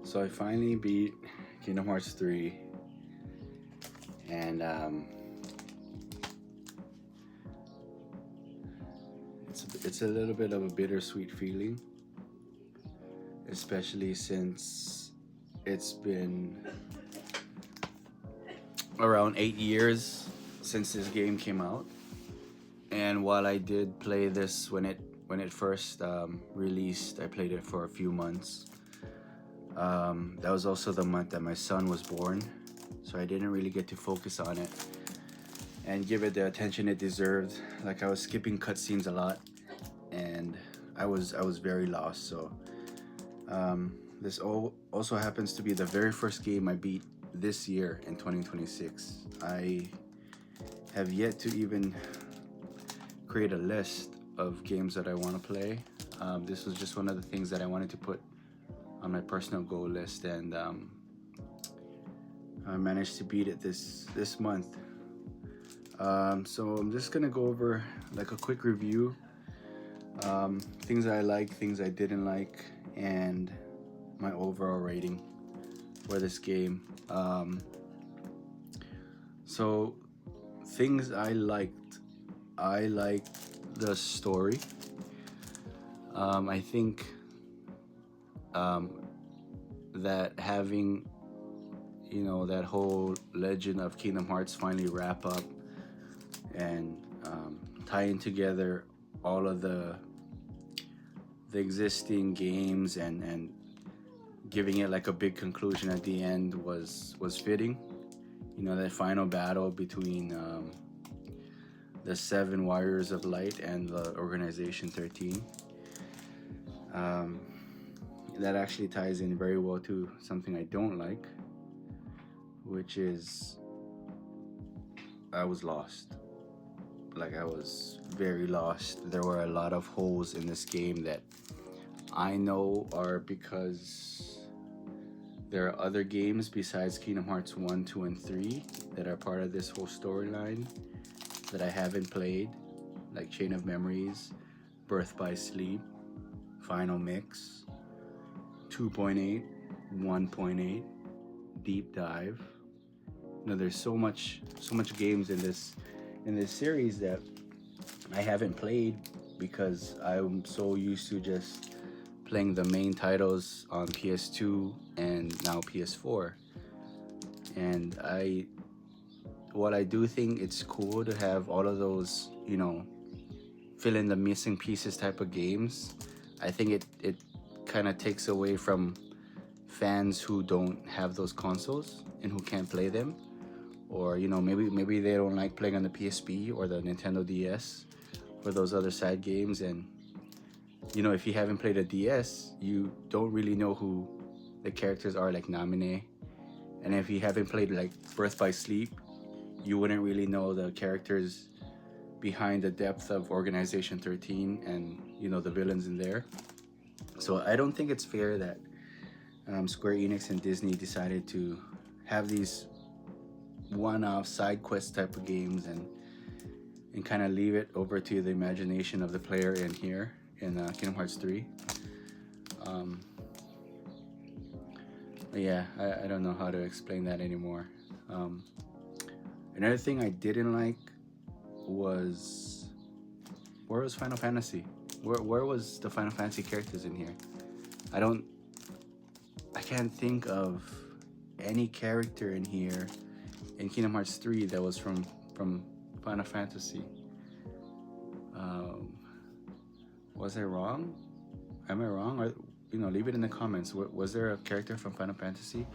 So I finally beat Kingdom Hearts 3, and it's a little bit of a bittersweet feeling, especially since it's been around 8 years since this game came out. And while I did play this when it first released, I played it for a few months. That was also the month that my son was born, so I didn't really get to focus on it and give it the attention it deserved. Like, I was skipping cutscenes a lot, and I was very lost. So this also happens to be the very first game I beat this year in 2026. I have yet to even create a list of games that I want to play. This was just one of the things that I wanted to put on my personal goal list, and I managed to beat it this month. So I'm just gonna go over like a quick review, things I like, things I didn't like, and my overall rating for this game. So things I liked the story. I think that having that whole legend of Kingdom Hearts finally wrap up and tying together all of the existing games and giving it like a big conclusion at the end was fitting. That final battle between the Seven Warriors of Light and the Organization 13. That actually ties in very well to something I don't like, which is I was lost. Like, I was very lost. There were a lot of holes in this game that I know are because there are other games besides Kingdom Hearts 1, 2, and 3 that are part of this whole storyline that I haven't played, like Chain of Memories, Birth by Sleep, Final Mix, 2.8, 1.8, Deep Dive. There's so much games in this series that I haven't played because I'm so used to just playing the main titles on PS2 and now PS4. And while I do think it's cool to have all of those, fill in the missing pieces type of games, I think it kind of takes away from fans who don't have those consoles and who can't play them, or maybe they don't like playing on the PSP or the Nintendo DS or those other side games. And if you haven't played a DS, you don't really know who the characters are, like Namine. And if you haven't played like Birth by Sleep, you wouldn't really know the characters behind the depth of Organization 13 and the villains in there. So I don't think it's fair that Square Enix and Disney decided to have these one-off side quest type of games and kind of leave it over to the imagination of the player in here in Kingdom Hearts 3. Yeah, I don't know how to explain that anymore. Another thing I didn't like was, where was Final Fantasy? Where was the Final Fantasy characters in here? I can't think of any character in here in Kingdom Hearts 3 that was from Final Fantasy. Was I wrong? Am I wrong? Or leave it in the comments. Was there a character from Final Fantasy?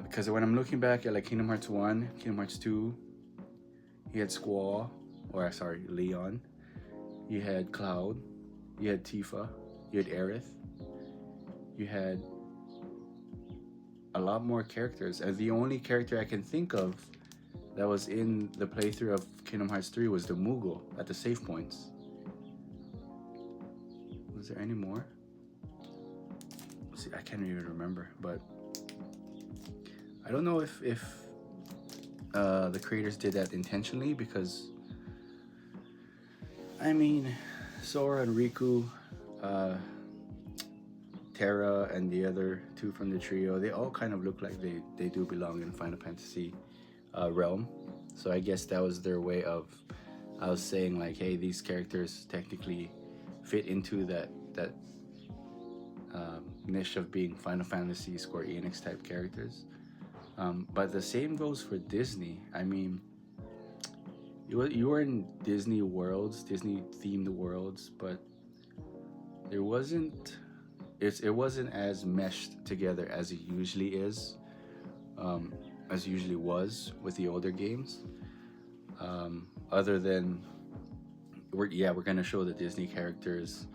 Because when I'm looking back at like Kingdom Hearts 1, Kingdom Hearts 2, you had Squall, or sorry, Leon. You had Cloud. You had Tifa. You had Aerith. You had a lot more characters. And the only character I can think of that was in the playthrough of Kingdom Hearts 3 was the Moogle at the save points. Was there any more? See, I can't even remember, but I don't know if the creators did that intentionally, because Sora and Riku Terra and the other two from the trio, they all kind of look like they do belong in Final Fantasy realm. So I guess that was their way of, I was saying like, hey, these characters technically fit into that niche of being Final Fantasy Square Enix type characters. But the same goes for Disney. I mean, you were in Disney worlds, Disney themed worlds, but there wasn't it wasn't as meshed together as it usually is, as usually was with the older games. Other than we're gonna show the Disney characters,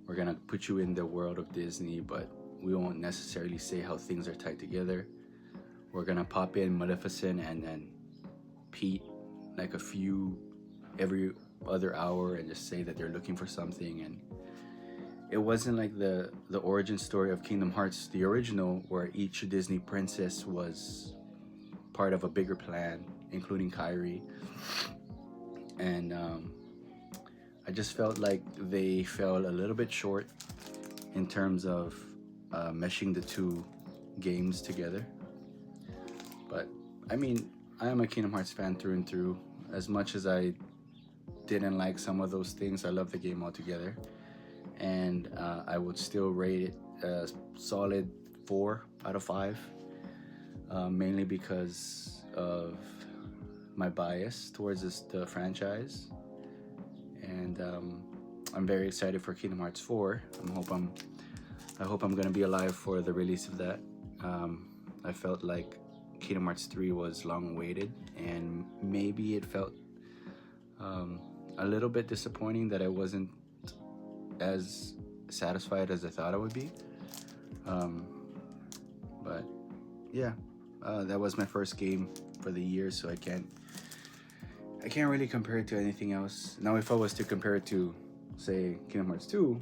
we're gonna put you in the world of Disney, but we won't necessarily say how things are tied together. We're gonna pop in Maleficent and then Pete like a few every other hour and just say that they're looking for something. And it wasn't like the origin story of Kingdom Hearts, the original, where each Disney princess was part of a bigger plan, including Kairi. And I just felt like they fell a little bit short in terms of meshing the two games together. But I mean, I am a Kingdom Hearts fan through and through. As much as I didn't like some of those things, I love the game altogether. And I would still rate it a solid 4 out of 5, mainly because of my bias towards the franchise. And I'm very excited for Kingdom Hearts 4. I hope I'm gonna be alive for the release of that. I felt like Kingdom Hearts 3 was long awaited, and maybe it felt a little bit disappointing that I wasn't as satisfied as I thought I would be. But yeah, that was my first game for the year, so I can't really compare it to anything else. Now, if I was to compare it to, say, Kingdom Hearts 2,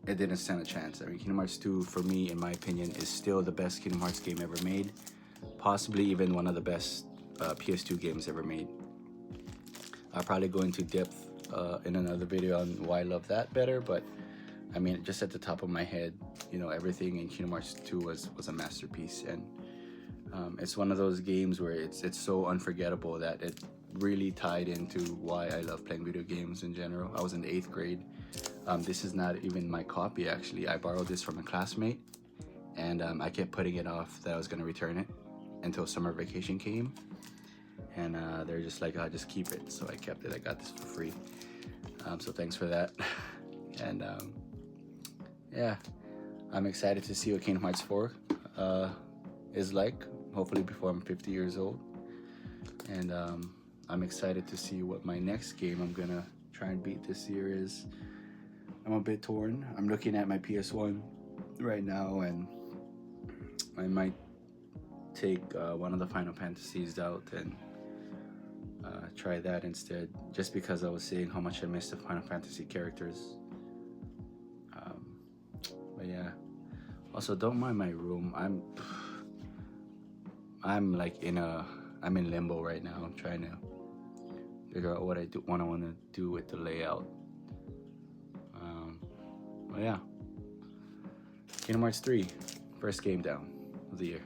it didn't stand a chance. I mean, Kingdom Hearts 2, for me, in my opinion, is still the best Kingdom Hearts game ever made. Possibly even one of the best PS2 games ever made. I'll probably go into depth in another video on why I love that better, but I mean, just at the top of my head, you know, everything in Kingdom Hearts 2 was a masterpiece. And it's one of those games where it's so unforgettable that it really tied into why I love playing video games in general. I was in the 8th grade. This is not even my copy, actually. I borrowed this from a classmate, and I kept putting it off that I was going to return it until summer vacation came. And they're just like, oh, just keep it. So I kept it. I got this for free. So thanks for that. And yeah, I'm excited to see what Kingdom Hearts 4 is like, hopefully before I'm 50 years old. And I'm excited to see what my next game I'm gonna try and beat this year is. I'm a bit torn. I'm looking at my PS1 right now, and I might take one of the Final Fantasies out and try that instead, just because I was seeing how much I missed the Final Fantasy characters. But yeah, also don't mind my room. I'm like I'm in limbo right now. I'm trying to figure out what I want to do with the layout. But yeah, Kingdom Hearts 3, first game down of the year.